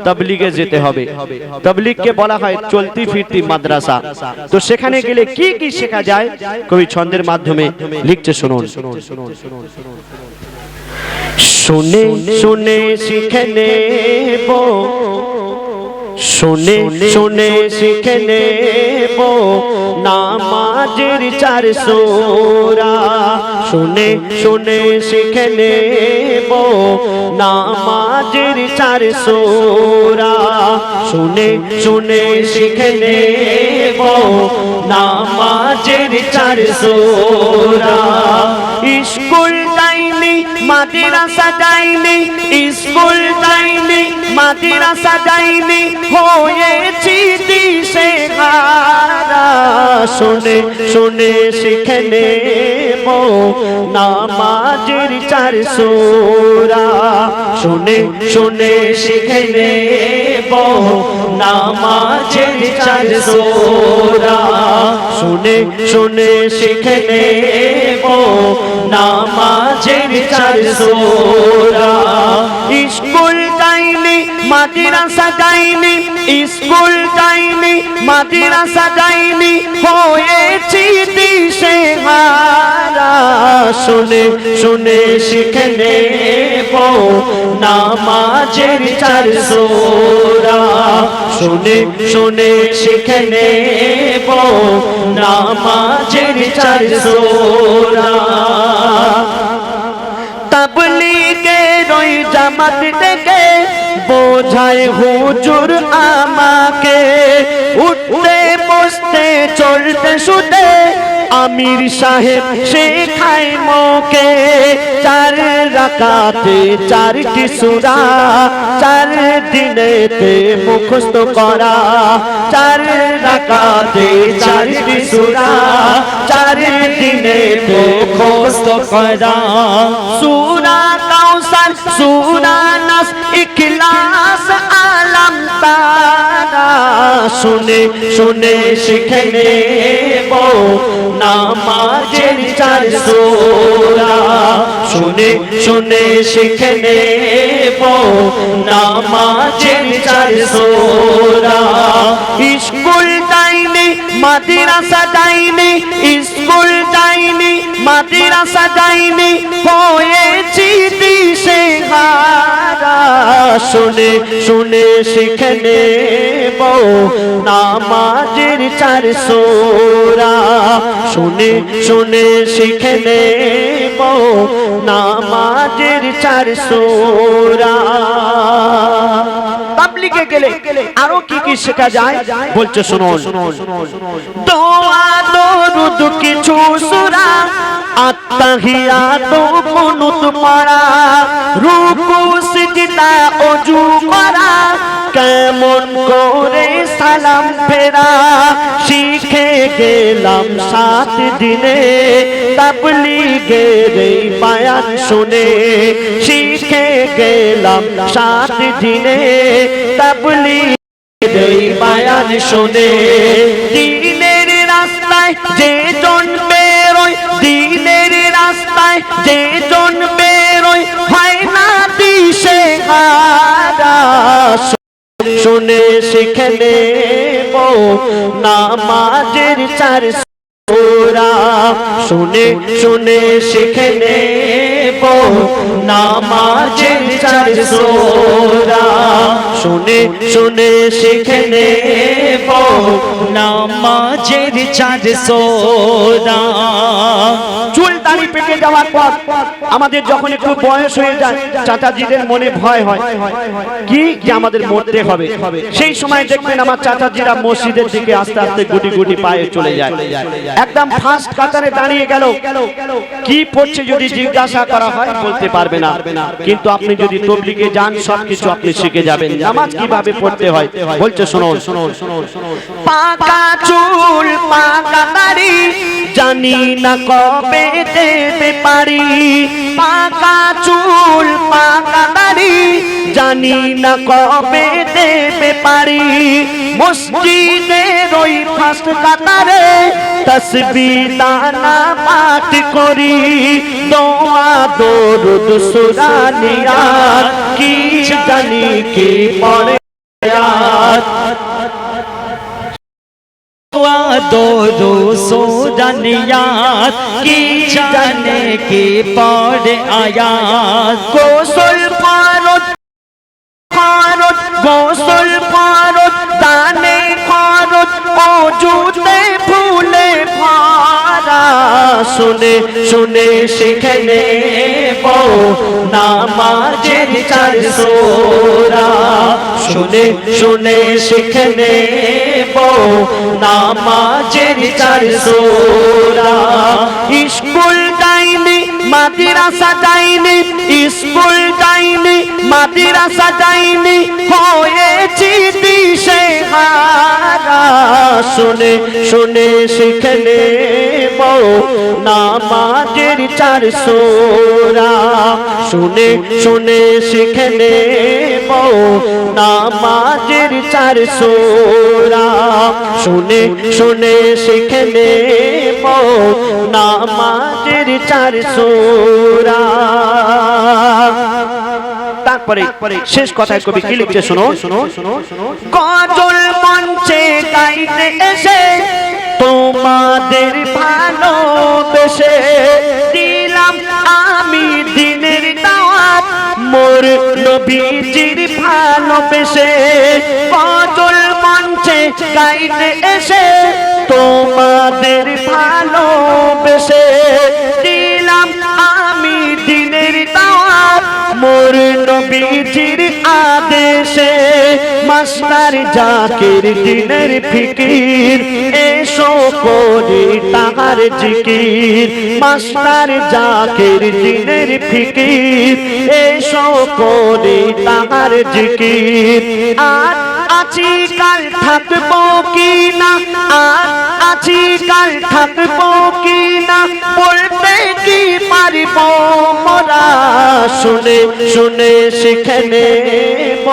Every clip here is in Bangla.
তাবলীগে যেতে হবে। তাবলীগকে বলা হয় চলতি ফিরতি মাদ্রাসা। তো সেখানে গেলে কি কি শেখা যায় কবি ছন্দের মাধ্যমে লিখছে, শুনুন। শুনে শুনে শিখে নেব, শুনে শুনে শিখে নেব নামাজের 4 সূরা। শুনে শুনে শিখে নেব নামাজের 4 সূরা। শুনে শুনে শিখে নেব নামাজের 4 সূরা। স্কুল যাইনি মাদ্রাসা যাইনি, স্কুল যাইনি মাদ্রাসা যাইনি, হয়েছি দিশেহারা। শুনে শুনে শিখে নেব নামাজের 4 সূরা। শুনে শুনে শিখে নেব নামাজের 4 সূরা। শুনে শুনে শিখে নেব নামাজের 4 সূরা। স্কুল যাইনি মাদ্রাসা যাইনি, স্কুল যাইনি মাদ্রাসা যাইনি, হয়েছি দিশেহারা। শুনে শুনে শিখে নেব নামাজের 4 সূরা। শুনে শুনে শিখে নেব নামাজের 4 সূরা। তাবলীগের ওই জামাত থেকে বোঝায় হুজুর আমাকে, উঠতে বসতে চলতে শুতে আমির সাহেব শেখায় মোকে। 4 রাকাতে 4টি সূরা, 4 দিনেতে মুখস্থ করা। 4 রাকাতে 4টি সূরা, 4 দিনেতে মুখস্থ করা। সূরা কাউসার, সূরা নাস, ইখলাস, আলম তারা। শুনে শুনে শিখে নেব নামাজের 4 সূরা। শুনে শুনে শিখে নেব নামাজের 4 সূরা। স্কুল যাইনি মাদ্রাসা যাইনি, স্কুল যাইনি মাদ্রাসা যাইনি, হয়েছি দিশেহারা। শুনে শুনে শিখে নেব নামাজের 4 সূরা। শুনে শুনে শিখে নেব নামাজের 4 সূরা। তাবলীগে গেলে আরো কি কি শেখা যায় বলছে, শুনুন। দোয়া দরুদ কিছু সূরা, আত্তাহিয়াত কুনুত পড়া, রুকু সিজদা ওযু করা, কেমন করে সালাম ফেরা, শিখে গেলাম 7 দিনে তাবলীগের এই বায়ান শুনে। শিখে গেলাম 7 দিনে তাবলীগের এই বায়ান শুনে। দিনের রাস্তায় যে জন বেরোয়, দিনের রাস্তায় যে জন বেরোয়, হয় না দিশেহারা। শুনে শিখে নেব নামাজের 4 সূরা। শুনে শুনে শিখে নেব নামাজের 4 সূরা। শুনে শুনে শিখে নেব নামাজের 4 সূরা। চুল দাড়ি পেকে যাওয়ার পর আমাদের যখন একটু বয়স হয়ে যায়, চাচাজিদের মনে ভয় হয় কি যে আমাদের মরতে হবে। সেই সময় দেখবেন আমার চাচাজিরা মসজিদের দিকে আস্তে আস্তে গুটি গুটি পায়ে চলে যায়। একদম ফার্স্ট কাতারে দাঁড়িয়ে গেল, কি পড়ছে যদি জিজ্ঞাসা করা হয় বলতে পারবে না। কিন্তু আপনি যদি তাবলীগে যান সবকিছু আপনি শিখে যাবেন, নামাজ কিভাবে পড়তে হয় বলছে, শুনুন। পাকা চুল পাকা দাড়ি, জানি না কবে দেবে পারি। পাকা চুল পাকা দাড়ি, জানি না কবে দেবে পারি। মসজিদের ওই ফার্স্ট কাতারে তাসবিহ দানা পাঠ করি। দোয়া দরুদ সূরা নিয়াত কি জানি কি পড়ে। आयात दो सोरनियात की जाने की पढ़े आयात गोसल फारुद फारुद गोसल फारुद दाने फारुद ओ जूते फूले फारा सुने सुने शिखने बो नामाजेर चार सोरा सुने सुने शिखने बो नामाजेर चार सोरा स्कूल जाइनी माद्रासा जाइनी स्कूल जाइनी माद्रासा जाइनी होएছি दिশেহারা শুনে শুনে শিখে নেব নামাজের চার সূরা শুনে শুনে শিখে নেব নামাজের চার সূরা শুনে শুনে শিখে নেব নামাজের চার সূরা তারপরে শেষ কথায় কবি কি লিখছে শুনো গজল মঞ্চে গাইতে এসে তোমাদের ভালোবেসে দিলাম আমি দিনের দাওয়াত মোর নবীজির ভালোবেসে গজল মঞ্চে গাইতে এসে তোমাদের ভালোবেসে দিলাম আমি দিনের দাওয়াত মোর নবীজির আদেশে মাস্টার জাকির দিনের ফিকির এসো করি তাহার জিকির মাস্টার জাকির দিনের ফিকির এসো করি তাহার জিকির আর আছি কাল থাকবো কি না আর আছি কাল থাকবো কি না বলতে কি পারিব মোরা শুনে শুনে শিখে নেব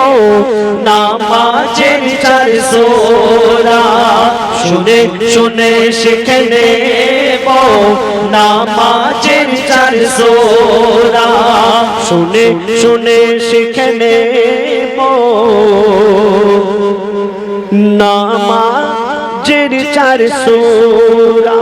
নামাজের চার সূরা শুনে শুনে শিখে নেব নামাজের চার সূরা শুনে শুনে শিখে নেব নামাজের চার সূরা